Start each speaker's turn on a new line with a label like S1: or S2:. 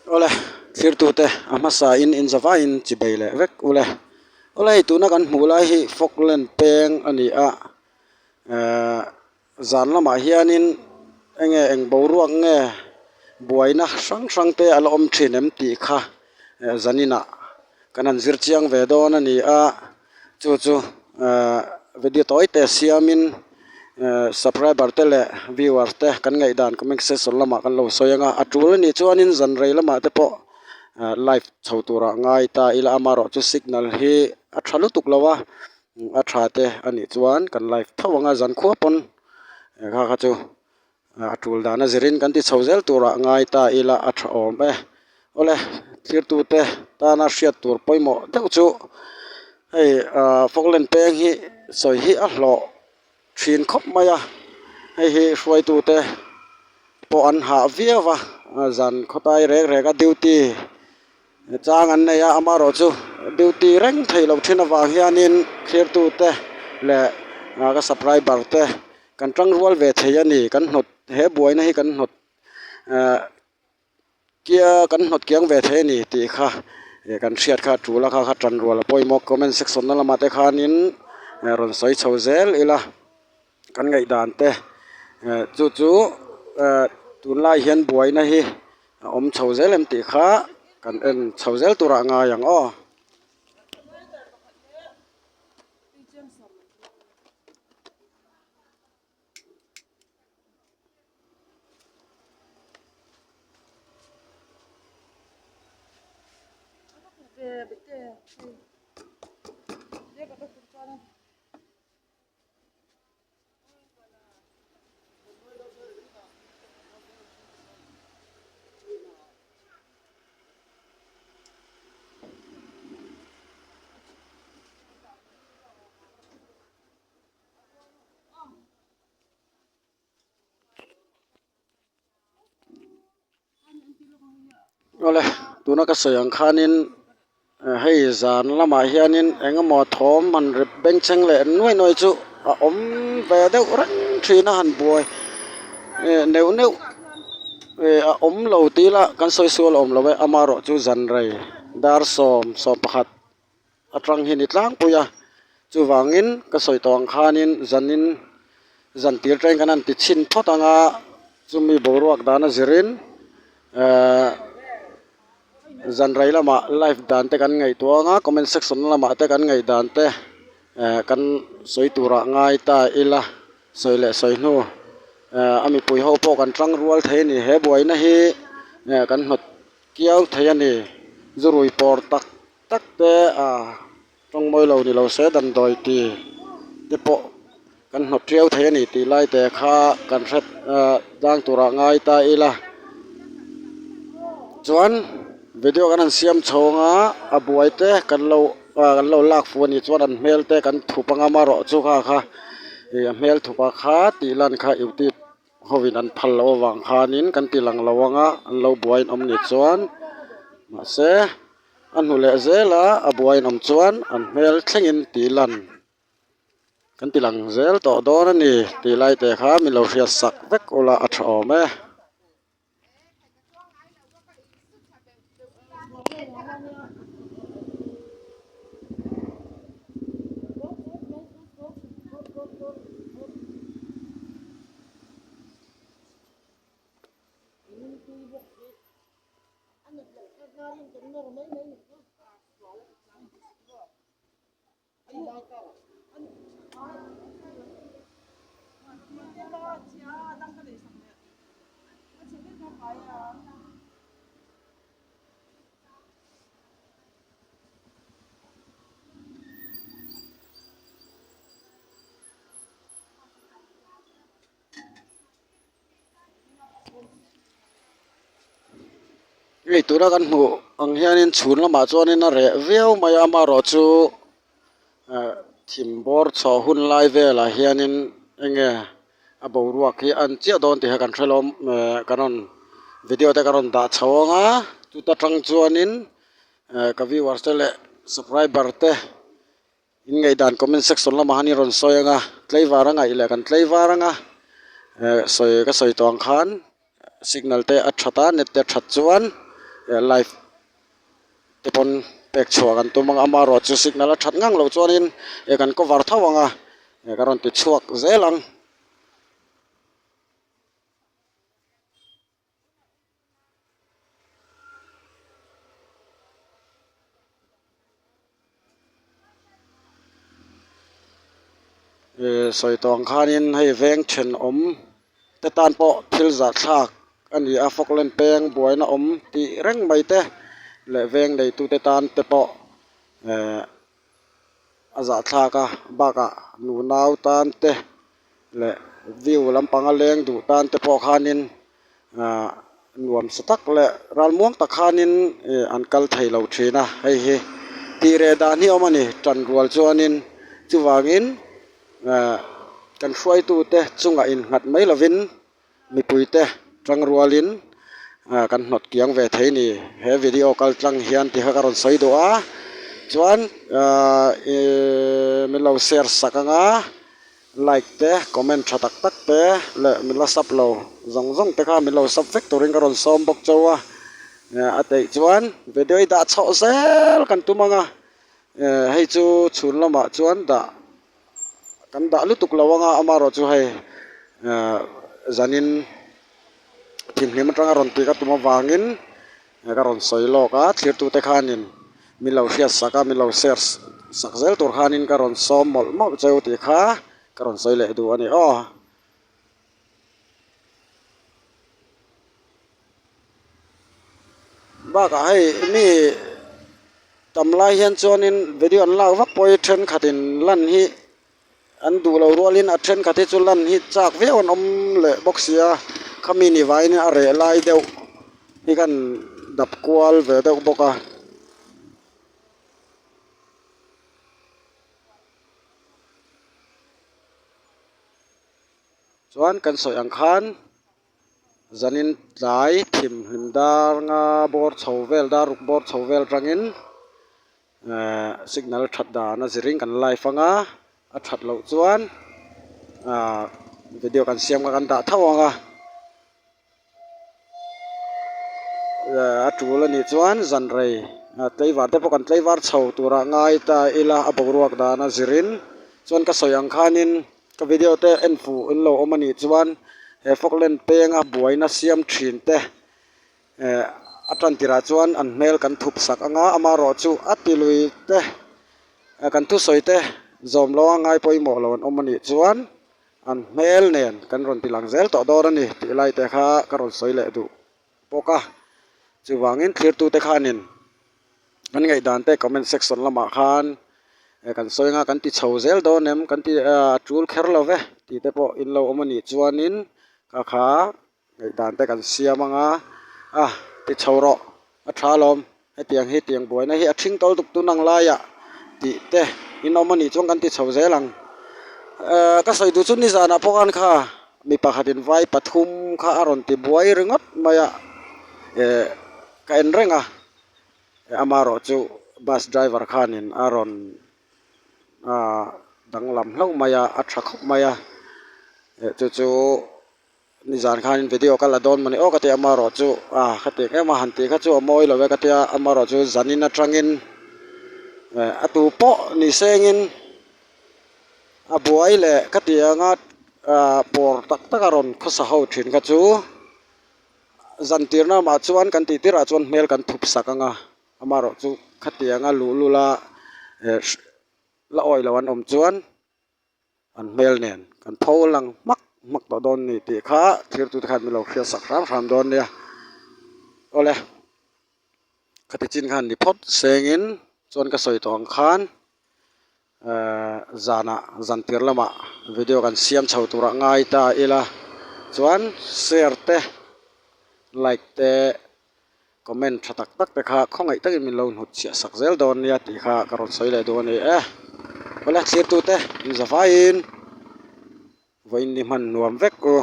S1: Ole thir tu te amasa in zava in chibele vek ole tu na kan mulai hi Falkland peng ani a zan lama hianin eng boruak nge buaina sang sang te alom thinem ti kha zanina kanan zir chiang ve don ani a chu video toy te siamin subscriber te le viewers te kan ngai dan comment section lama kan lo soyanga atul ni chuanin zan rei lama te po live chhotura ngai ta ila amaro chu signal hi a thalu tuk lawa a tha te ani chuan kan live thawanga zan khuwa pon kha kha chu atul dana zirin kan ti chhozel tura ngai ta ila a tha om e ole thir tu te ta na hriat tur poimo deuh chu hei Falkland peng hi soi hi a hlo thin khop maya hei hi hruai tu te po an ha viawa zan khotai rek rek a duty chang an nei a amaro chu duty reng thei lo thina wa hianin clear tu te le ka subscriber te kan tang rual ve thei ani kan hnot he buai na hi kan hnot kia kan hnot kiang ve thei ni ti kha kan hriat kha tula kha tran rual poimo comment section na lama te khanin ron soi chhozel ila kan ngai dan te chu tun lai hian buai na hi om chhozel em ti kha kan en chhozel tura nga yang o ole tuna ka sayang khanin hei zan lama hianin engemaw thawm man rep beng cheng le noi noi chu a om ve deuh rang thina han buai neu neu a om lo tila kan soi sual om lowe amaro chu zan rei dar som pakhat atrang hin itlang puya chu wangin ka soi tawng khanin zan tir teng kanan ti chin thotanga chumi boruak dana zirin zan rai lama live dan te kan ngai tuanga comment section lama te kan ngai dan te kan soi tura ngai ta ila soi le soi nu ami pui ho po kan tang rual thei ni he buai na hi kan hnot kiau thei ani zurui por tak tak te tong moi lo ni lo se dan doi ti te po kan hnot triau thei ani ti lai te kha kan hret dang tura ngai ta ila chuan video kan an siam chhonga a buai te kan lo lak fu ani chuan an hmel te kan thupanga maro chu kha hmel thupa kha ti lan kha yuti hovin an phal lo wang khanin kan ti lang lawanga an lo buain om ni chuan ma se an hule zela a buain om chuan an hmel thlengin ti lan kan ti lang zel to don ani ti lai te kha mi lo hriat sak vek ola a tha awm e ei tura kan hmu ang hianin chhun lama chuanin a re viau mai amaro chu thim bor chaw hun lai vela hianin enge a boruak hi an chia don ti ha kan threlom kanon video te karon da chhawanga tu ta tang chuanin ka viewers te le subscriber te in ngai dan comment section lama hani ron soyanga tlei waranga ile kan tlei waranga soi ka soi tawng khan signal te a thata net te that chuan live te pon pek chua kan tu mang amaro chu signal a that ngang lo chuanin kan cover thawanga karon ti chuak zelang soi tong khanin hei veng then om te tan po thil za thak ani a foklen peng buaina om ti reng mai te le veng dei tu te tan te po aza thaka baka nu nau tan te le view lampanga leng du tan te po khanin nuam satak le ralmuang takhanin an kal thei lo thina hei hi ti re dan hi omani tan rual chuanin chuwangin kan hruai tu te chunga in ngat mai lovin mipui te tang rualin kan hnot kiang ve thei ni he video kal tlang hian ti ha karon soi do a chuan mi lo share sakanga like te comment tha tak tak te le mi la sap lo zong zong te kha mi lo sap vek turin karon som bok chowa atei chuan video da chho zel kan tumanga hei chu chhun lama chuan da kan da lutuk lawanga amaro chu hei zanin thimhlim atanga ron ti ka tuma wangin karon soilo ka thlir tu te khanin mi lo hriat saka mi lo share sakzel tur khanin karon som mol mo cheu ti kha karon soile du ani ba ka hei mi tamlai hian chuanin video an lau vak poi then khatin lan hi an du lo rualin a then khathi chu lan hi chak ve on om le boxia khami ni vain a re lai deu hi kan dap kwal ve deu boka chuan kan soi ang khan zanin tlai thim hlimdar nga bor chhovel da ruk bor chhovel rangin signal that da na ziring kan live anga a that lo chuan video kan siam kan da thawanga a tul ani chuan zan rei tleiwar te pokan tleiwar chho tura ngai ta ila a boruak da na zirin chuan ka soyang khanin ka video te enfu in lo omani chuan he foklen penga buaina siam thin te atan tira chuan an mel kan thup sak anga amaro chu atilui te kan thu soi te zom lo ngai poimo lo an omani chuan an mel nen kan ron tilang zel to dor ani ti lai te kha karon soile du poka chuwangin clear tu te khanin an ngai dan te comment section lama khan kan soinga kan ti chho zel do nem kan ti tul kher lo ve ti te po in lo omani chuanin ka kha ngai dan te kan siamanga ti chhoro a thalom he tiang boina hi a thing tol tuk tu nang la ya ti te in omani chuang kan ti chho zelang ka soi du chu ni zana pokan kha mi pakhatin vai pathum kha aron ti buai ringot maya ka en renga amaro chu bus driver khanin aron danglam hlo maya athak maya chu nizan khanin video kala don mani kate amaro chu khate ema hanti kha chu moi lo ve kate amaro chu zanina trangin atu po ni sengin abuai le kate anga por tak takaron khosa ho thin kha chu zantirna ma chuan kan ti tira chuan mel kan thup sakanga amaro chu khate anga lula la oi lawan om chuan an mel nen kan pholang mak to don ni ti kha thir tu khan mi lo khia sak ram don nia ole khati chin khan ni phot sengin chuan ka soi tong khan zana zantir lama video kan siam chho tura ngai ta ila chuan share te like te comment thatak tak te kha khongai takin min lo hut chia sak zel don nia ti kha karon soile do ni ole sir tu te in zafain voin ni man nuam vek ko